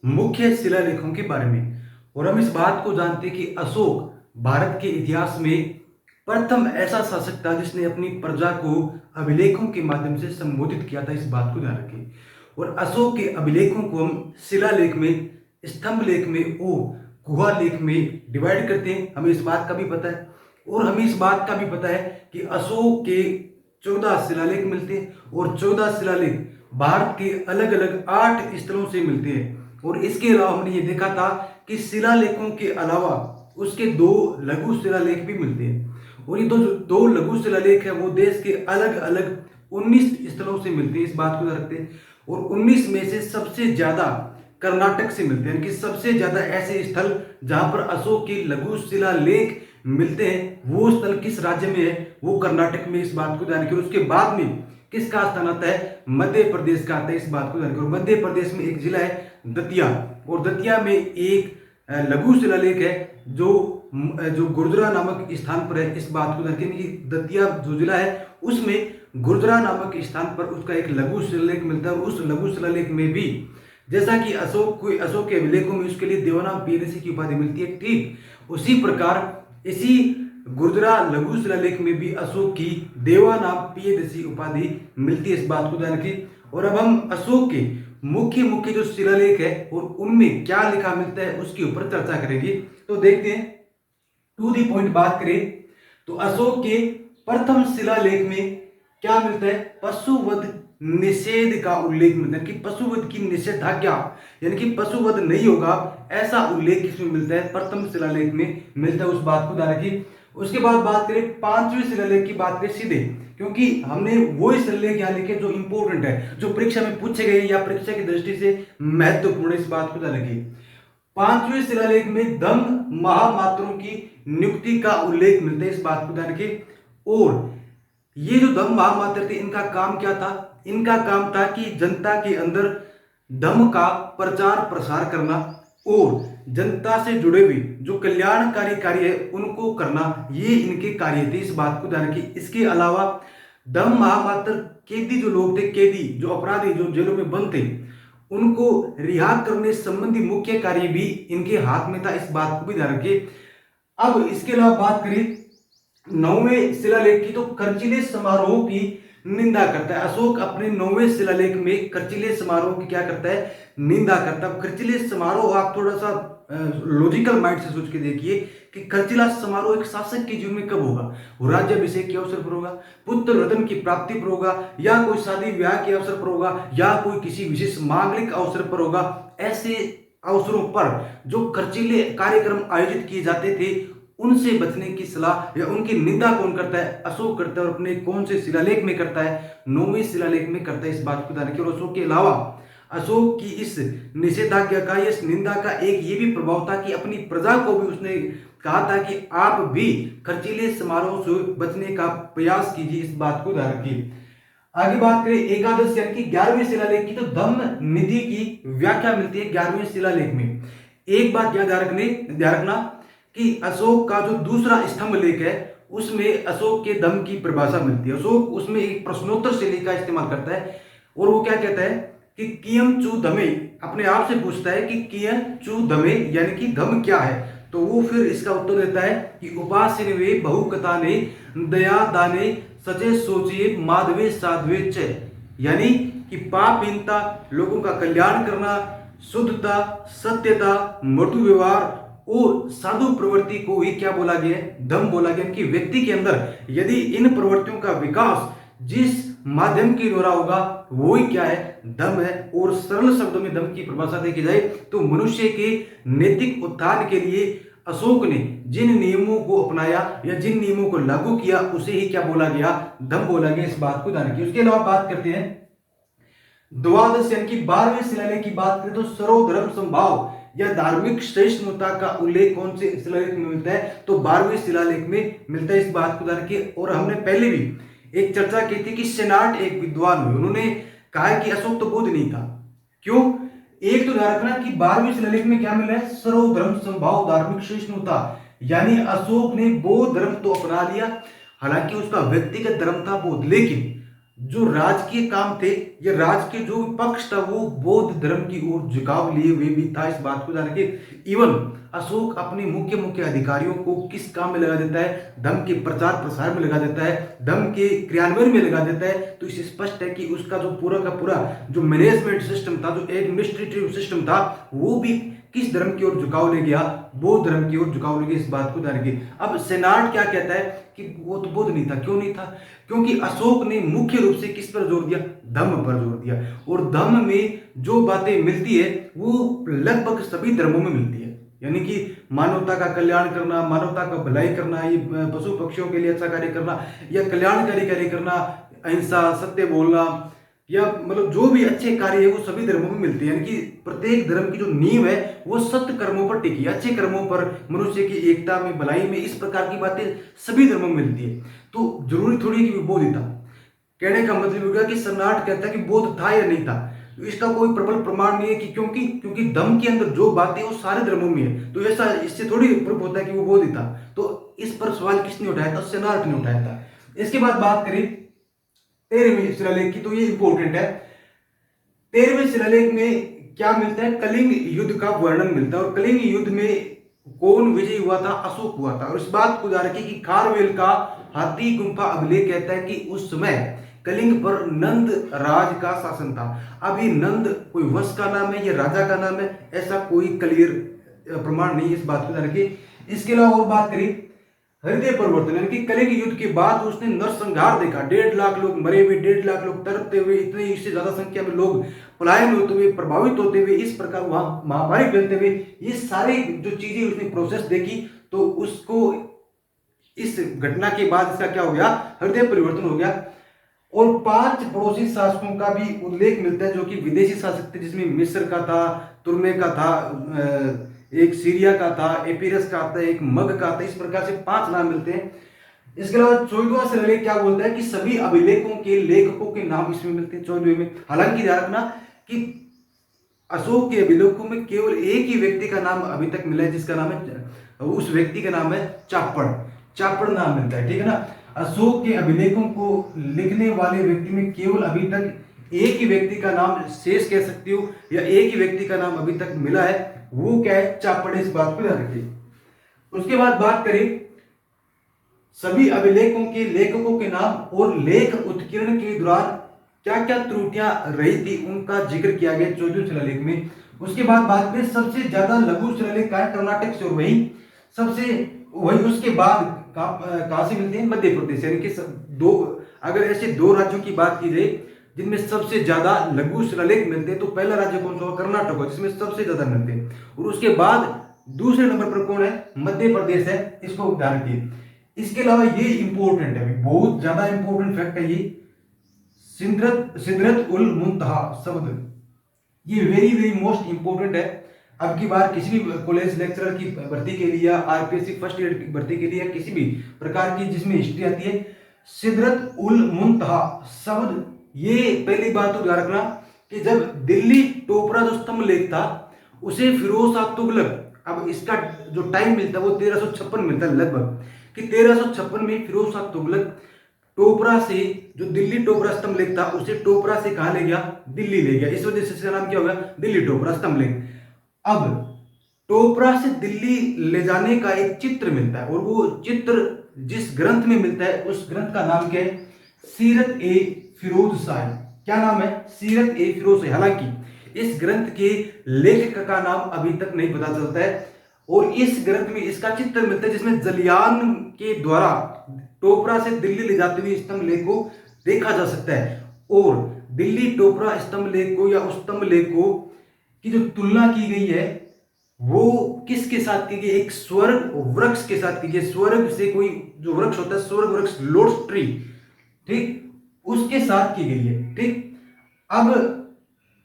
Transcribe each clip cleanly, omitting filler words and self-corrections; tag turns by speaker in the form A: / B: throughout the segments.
A: मुख्य शिलालेखों के बारे में। और हम इस बात को जानते हैं कि अशोक भारत के इतिहास में प्रथम ऐसा शासक था जिसने अपनी प्रजा को अभिलेखों के माध्यम से संबोधित किया था। इस बात को ध्यान रखें। और अशोक के अभिलेखों को हम शिलालेख में, स्तंभ लेख में और गुहा लेख में डिवाइड करते हैं। हमें इस बात का भी पता है। और हमें इस बात का भी पता है कि अशोक के 14 शिलालेख मिलते हैं और 14 शिलालेख भारत के अलग अलग 8 स्थलों से मिलते हैं। और इसके अलावा हमने ये देखा था कि शिलालेखों के अलावा उसके 2 लघु शिलालेख भी मिलते हैं। और ये दो लघु शिलालेख है वो देश के अलग अलग 19 स्थलों से मिलते हैं। इस बात को रखते हैं। और 19 में से सबसे ज्यादा कर्नाटक से मिलते हैं, यानी कि सबसे ज्यादा ऐसे स्थल जहां पर अशोक के लघु शिलालेख मिलते हैं वो स्थल किस राज्य में है, वो कर्नाटक में। इस बात को ध्यान रखिए। उसके बाद में किसका स्थान आता है, मध्य प्रदेश का आता है। इस बात को ध्यान रखिए। मध्य प्रदेश में एक जिला है दतिया, और दतिया में एक लघु शिलालेख है जो गुर्जरा नामक स्थान पर है। इस बात को ध्यान रखिए। दतिया जो जिला है उसमें गुर्जरा नामक स्थान पर उसका एक लघु शिलालेख मिलता है। और उस लघु शिलालेख में भी जैसा कि अशोक के अभिलेखों में उसके लिए देवानाम पीएदसी की उपाधि मिलती है, ठीक उसी प्रकार इसी गुर्जरा लघु शिलालेख में भी अशोक की देवानाम पीएदसी उपाधि मिलती है। इस बात को ध्यान रखिए। और अब हम अशोक के मुख्य मुख्य जो शिलालेख है और उनमें क्या लिखा मिलता है उसके ऊपर चर्चा करेंगे। तो देखते हैं, टू दी पॉइंट बात करें तो अशोक के प्रथम शिलालेख में क्या मिलता है, पशुवध निषेध का उल्लेख मिलता है कि पशुवध की निषेधाज्ञा, यानी कि पशुवध नहीं होगा ऐसा उल्लेख इसमें मिलता है, प्रथम शिलालेख में मिलता है। उस बात को ध्यान रखिए। उसके बाद बात करें 5वें शिलालेख की, बात करें सीधे, क्योंकि हमने वो शिलालेख यहाँ लिखे जो इंपॉर्टेंट है, जो परीक्षा में पूछे गए या परीक्षा की दृष्टि से महत्वपूर्ण। इस बात को ध्यान रखिए। 5वें शिलालेख में धम्म महामात्रों की नियुक्ति का उल्लेख मिलता है। इस बात को ध्यान रखिए। और ये जो धम्म महामात्र थे इनका काम क्या था, इनका काम था कि जनता के अंदर धम्म का प्रचार प्रसार करना और जनता से जुड़े हुए जो कल्याणकारी कार्य है उनको करना, ये इनके कार्य थे। इस बात को ध्यान रखिए। इसके अलावा धम्म महामात्र कैदी जो लोग थे, कैदी जो अपराधी जो जेलों में बंद थे, उनको रिहा करने संबंधी मुख्य कार्य भी इनके हाथ में था। इस बात को भी ध्यान रखिए। अब इसके अलावा बात करें 9वें शिलालेख की, तो खर्चीले समारोह की निंदा करता है। अशोक अपने 9वें शिलालेख में खर्चीले समारोह की क्या करता है, निंदा करता है। खर्चीले समारोह आप थोड़ा सा लॉजिकल माइंड से सोच के देखिए कि खर्चीला समारोह एक शासक के जीवन में कब होगा, वो राज्याभिषेक के अवसर पर होगा, पुत्र रत्न की प्राप्ति पर होगा, या कोई शादी विवाह के अवसर पर होगा, या कोई किसी विशेष मांगलिक अवसर पर होगा। ऐसे अवसरों पर जो खर्चीले कार्यक्रम आयोजित किए जाते थे उनसे बचने की सलाह या उनकी निंदा कौन करता है, अशोक करता है। और अपने कौन से शिलालेख में करता है, 9वें शिलालेख में करता है। इस बात को ध्यान रखिए। और अशोक के अलावा अशोक की इस निषेधाज्ञा का, इस निंदा का एक ये भी प्रभाव था कि अपनी प्रजा को भी उसने कहा था कि आप भी खर्चीले समारोह से बचने का प्रयास कीजिए। इस बात को ध्यान रखिए। आगे बात करें एकादश यानी कि 11वें शिलालेख की, तो धम्म निधि की व्याख्या मिलती है 11वें शिलालेख में। एक बात ध्यान रखना कि अशोक का जो दूसरा स्तंभ लेख है उसमें अशोक के धम्म की परिभाषा मिलती है। अशोक उसमें एक प्रश्नोत्तर शैली का इस्तेमाल करता है और वो क्या कहता है कि कियम चू धमे, अपने आप से पूछता है कि कियम चू धमे यानी कि धम्म क्या है। तो वो फिर इसका उत्तर देता है कि उपासिन वे बहु कथा ने दया दाने सचे सोचिए माधवे साधवे च, यानी कि पापहीनता, लोगों का कल्याण करना, शुद्धता, सत्यता, मृदु व्यवहार और साधु प्रवृत्ति को ही क्या बोला गया है, धम्म बोला गया। कि व्यक्ति के अंदर यदि इन प्रवृत्तियों का विकास जिस माध्यम के द्वारा होगा वो ही क्या है, धम्म है। और सरल शब्दों में धम्म की परिभाषा देखी जाए तो मनुष्य के नैतिक उत्थान के लिए अशोक ने जिन नियमों को अपनाया या जिन नियमों को लागू किया उसे ही क्या बोला गया, धम्म बोला गया। इस बात को ध्यान रखिए। उसके अलावा बात करते हैं द्वादश यानी कि 12वें शिलालेख की बात करें तो सर्वधर्म समभाव या धार्मिक सहिष्णुता का उल्लेख कौन से शिलालेख में मिलता है, तो 12वें शिलालेख में मिलता है। इस बात को ध्यान रखिए। और हमने पहले भी एक चर्चा की थी कि सेनाट एक विद्वान हुए, उन्होंने कहा कि अशोक तो बौद्ध नहीं था। क्यों, एक तो ध्यान रखना कि 12वें शिलालेख में क्या मिला है, सर्वधर्म समभाव धार्मिक सहिष्णुता, यानी अशोक ने बौद्ध धर्म तो अपना लिया, हालांकि उसका व्यक्तिगत धर्म था बौद्ध, लेकिन जो राजकीय काम थे या राज के जो पक्ष था वो बौद्ध धर्म की ओर झुकाव लिए हुए भी था। इस बात को जान के इवन अशोक अपने मुख्य मुख्य अधिकारियों को किस काम में लगा देता है, धर्म के प्रचार प्रसार में लगा देता है, धर्म के क्रियान्वयन में लगा देता है। तो इससे स्पष्ट है कि उसका जो पूरा का पूरा जो मैनेजमेंट सिस्टम था, जो एडमिनिस्ट्रेटिव सिस्टम था, वो भी किस धर्म की ओर झुकाव ले गया, बौद्ध धर्म की ओर झुकाव ले गया। इस बात को जान के अब सेनाट क्या कहता है कि वो तो बौद्ध नहीं था। क्यों नहीं था? क्योंकि अशोक ने मुख्य रूप से किस पर जोर दिया? धम्म पर जोर दिया। और धम्म में जो बातें मिलती है वो लगभग सभी धर्मों में मिलती है, यानी कि मानवता का कल्याण करना, मानवता का भलाई करना, ये पशु पक्षियों के लिए अच्छा कार्य करना या कल्याणकारी कार्य करना, अहिंसा, सत्य बोलना, या मतलब जो भी अच्छे कार्य है वो सभी धर्मों में मिलते हैं। यानी कि प्रत्येक धर्म की जो नींव है वो सत्य कर्मों पर टिकी, अच्छे कर्मों पर, मनुष्य की एकता में, भलाई में, इस प्रकार की बातें सभी धर्मों में मिलती है। तो जरूरी थोड़ी कि बौद्ध था। कहने का मतलब हो गया कि सन्नाट कहता है कि बौद्ध था या नहीं था, तो इसका कोई प्रबल प्रमाण नहीं है कि क्योंकि धम्म के अंदर जो बातें वो सारे धर्मों में है, तो ऐसा इससे थोड़ी प्रूफ होता है कि वो बौद्ध था। तो इस पर सवाल किसने उठाया था? सन्नाट ने उठाया था। इसके बाद बात करें 13वें शिलालेख की, तो ये इंपॉर्टेंट है। 13वें शिलालेख में क्या मिलता है? कलिंग युद्ध का वर्णन मिलता है। और कलिंग युद्ध में कौन विजयी हुआ था? अशोक हुआ था। और इस बात को जान रखिए कि खारवेल का हाथी गुम्फा अभिलेख कहता है कि उस समय कलिंग पर नंद राज का शासन था। अब ये नंद कोई वंश का नाम है या राजा का नाम है, ऐसा कोई क्लियर प्रमाण नहीं है। इस बात को जान रखिए। इसके अलावा और बात करें हृदय परिवर्तन, यानी कि कलिंग युद्ध के बाद उसने नरसंहार देखा। 1.5 लाख लोग मरे हुए, 1.5 लाख लोग तड़पते हुए, इतने इससे ज्यादा संख्या में लोग पलायन होते हुए, प्रभावित होते हुए, इस प्रकार वहां महामारी फैलते हुए, ये सारे जो चीजें उसने प्रोसेस देखी, तो उसको इस घटना के बाद इसका क्या हो गया? हृदय परिवर्तन हो गया। और 5 पड़ोसी शासकों का भी उल्लेख मिलता है जो कि विदेशी शासक थे, जिसमें मिस्र का था, तुर्मे का था, एक सीरिया का था, एपीरस का था, एक मग का था। इस प्रकार से 5 नाम मिलते हैं। इसके अलावा 14वां शिलालेख क्या बोलता है कि सभी अभिलेखों के लेखकों के नाम इसमें मिलते हैं 14वें में। हालांकि ध्यान रखना कि अशोक के अभिलेखों में केवल एक ही व्यक्ति का नाम अभी तक मिला है, जिसका नाम है, उस व्यक्ति का नाम है चापड़। चापड़ नाम मिलता है, ठीक है ना। अशोक के अभिलेखों को लिखने वाले व्यक्ति में केवल अभी तक एक ही व्यक्ति का नाम शेष कह सकती हो, या एक ही व्यक्ति का नाम अभी तक मिला है, वो क्या है? चापड़। इस बात को ध्यान रखिए। उसके बाद बात करें सभी अभिलेखों के लेखकों के नाम और लेख उत्कीर्ण के दौरान क्या क्या त्रुटियां रही थी, उनका जिक्र किया गया 14वें शिलालेख में। उसके बाद बात करें सबसे ज्यादा लघु शिलालेख का है कर्नाटक से, और वही उसके बाद कहां से मिलते हैं? मध्य प्रदेश। यानी कि दो, अगर ऐसे 2 राज्यों की बात की जाए जिनमें सबसे ज्यादा लघु शिलालेख मिलते हैं, तो पहला राज्य कौन सा होगा? कर्नाटक होगा, जिसमें सबसे ज्यादा मिलते हैं। और उसके बाद दूसरे नंबर पर कौन है? मध्य प्रदेश है। इसको ध्यान रखिए। इसके अलावा ये इंपॉर्टेंट है, बहुत ज्यादा इंपॉर्टेंट फैक्ट है ये, सिदरत उल मुंतहा शब्द, ये वेरी वेरी मोस्ट इंपॉर्टेंट है। अब की बार किसी भी कॉलेज लेक्चरर की भर्ती के लिए, आरपीएससी फर्स्ट ईयर की भर्ती के लिए, किसी भी प्रकार की जिसमें हिस्ट्री आती है, सिदरत उल मुंतहा शब्द, ये पहली बात तो ध्यान रखना कि जब दिल्ली टोपरा जो स्तंभ लेख था उसे फिरोज शाह तुगलक, अब इसका जो टाइम मिलता है वो 1356 मिलता है लगभग, कि 1356 में फिरोज शाह तुगलक टोपरा से, जो दिल्ली टोपरा स्तंभ लेख था उसे टोपरा से कहां ले गया? दिल्ली ले गया। इस वजह से इसका नाम क्या हो गया? दिल्ली टोपरा स्तंभ लेख। अब टोपरा से दिल्ली ले जाने का एक चित्र मिलता है, और वो चित्र जिस ग्रंथ में मिलता है उस ग्रंथ का नाम क्या है? सीरत ए फिरोज शाही। क्या नाम है? सीरत ए फिरोज शाही। हालांकि इस ग्रंथ के लेखक का नाम अभी तक नहीं पता चलता है, और इस ग्रंथ में इसका चित्र मिलता है जिसमें जलियान के द्वारा टोपरा से दिल्ली ले जाते हुए स्तंभ लेख को देखा जा सकता है। और दिल्ली टोपरा स्तंभ लेख को, या उस स्तंभ लेख को की जो तुलना की गई है वो किसके साथ की गई? एक स्वर्ग वृक्ष के साथ की गई। स्वर्ग से कोई जो वृक्ष होता है, स्वर्ग वृक्ष, लोटस ट्री, ठीक, उसके साथ की गई है, ठीक। अब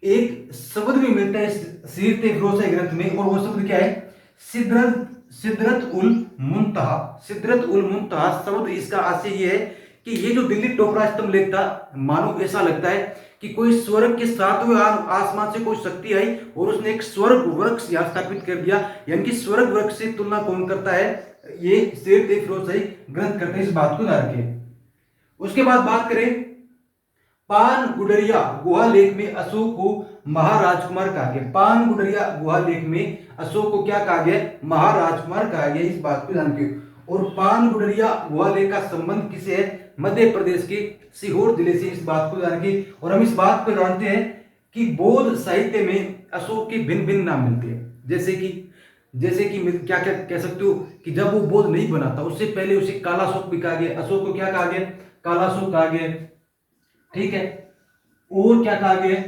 A: एक शब्द भी मिलता है सीरत फिरोज शाही ग्रंथ में, और वो शब्द क्या है? सिदरत उल मुंतहा। सिदरत उल मुंतहा शब्द, इसका आशय ये है कि ये जो दिल्ली टोपरा स्तंभ लेख था, मानो ऐसा लगता है कि कोई स्वर्ग के 7वें आसमान से कोई शक्ति आई और उसने एक स्वर्ग वृक्ष यहां स्थापित कर दिया। यानी कि स्वर्ग वृक्ष से तुलना कौन करता है? ये सीरत फिरोज शाही ग्रंथ करते हैं। इस बात को ध्यान रखिए। उसके बाद बात करें पान गुडरिया गुहा लेख में अशोक को महाराजकुमार कहा गया। पान गुडरिया गुहा लेख में अशोक को क्या कहा गया? महाराजकुमार कहा गया। इस बात को ध्यान रखिए। और पान गुडरिया गुहा लेख का संबंध किसे है? मध्य प्रदेश के सीहोर जिले से। इस बात को ध्यान रखिए। और हम इस बात को जानते हैं कि बौद्ध साहित्य में अशोक के भिन्न भिन्न नाम मिलते हैं। जैसे कि क्या क्या कह सकते हो कि जब वो बौद्ध नहीं बना था उससे पहले उसे कालाशोक भी कहा गया। अशोक को क्या कहा गया? कालाशोक कहा गया। ठीक है। और क्या कहा गया?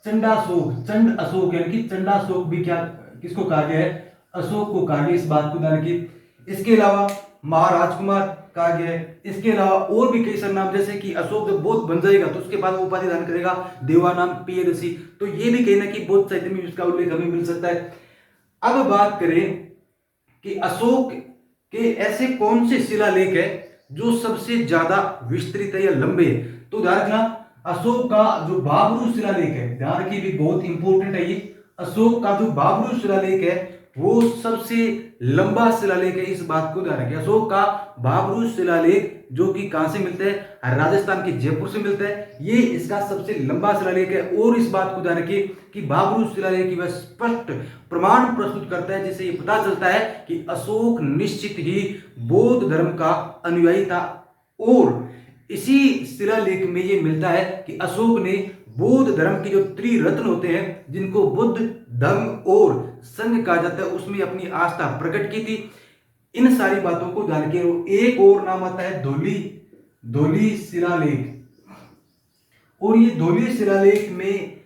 A: चंडाशोक, चंड अशोक यानी कि चंडाशोक भी क्या किसको कहा गया है? अशोक को कहा गया। इस बात को ध्यान रखिए। इसके अलावा महाराजकुमार कहा गया है। इसके अलावा और भी कई सारे नाम, जैसे कि अशोक जब बौद्ध बन जाएगा तो उसके बाद वो उपाधि धारण करेगा देवानाम पियदर्शी। तो ये भी कहीं ना कहीं बौद्ध साहित्य में इसका उल्लेख हमें मिल सकता है। अब बात करें कि अशोक के ऐसे कौन से शिलालेख है जो सबसे ज्यादा विस्तृत है या लंबे है। तो ध्यान रखना, अशोक का जो बाबरू शिलालेख है, ध्यान रखिए भी बहुत इंपॉर्टेंट है ये। अशोक का जो बाबरू शिलालेख है वो सबसे लंबा शिलालेख है। इस बात को ध्यान रखिए। अशोक का बाबरू शिलालेख जो कि कहां से मिलता है? राजस्थान के जयपुर से मिलता है। ये इसका सबसे लंबा शिलालेख है। और इस बात को ध्यान रखिए कि बाबरू शिलालेख की वह स्पष्ट प्रमाण प्रस्तुत करता है जिससे ये पता चलता है कि अशोक निश्चित ही बौद्ध धर्म का अनुयायी था। और इसी शिलालेख में ये मिलता है कि अशोक ने बौद्ध धर्म के जो त्रिरत्न होते हैं जिनको बुद्ध, धम्म और संघ कहा जाता है उसमें अपनी आस्था प्रकट की थी। इन सारी बातों को ध्यान रखिए। एक और नाम आता है धौली शिलालेख। और ये धौली शिलालेख में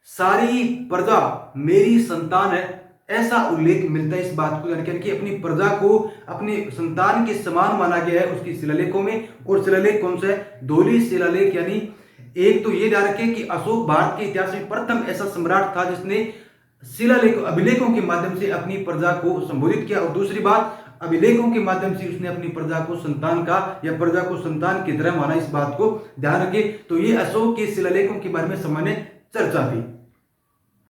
A: सारी प्रजा मेरी संतान है ऐसा उल्लेख मिलता है। इस बात को यानी कि अपनी प्रजा को अपने संतान के समान माना गया है उसकी शिलालेखों में। और शिलालेख कौन सा है? धौली शिलालेख। यानी एक तो ये ध्यान रखें कि अशोक भारत के इतिहास में प्रथम ऐसा सम्राट था जिसने अभिलेखों के माध्यम से अपनी प्रजा को संबोधित किया। और दूसरी बात, अभिलेखों के माध्यम से उसने अपनी प्रजा को संतान का या प्रजा को संतान की तरह माना। इस बात को ध्यान रखें। तो ये अशोक के शिलालेखों के बारे में सामान्य चर्चा थी।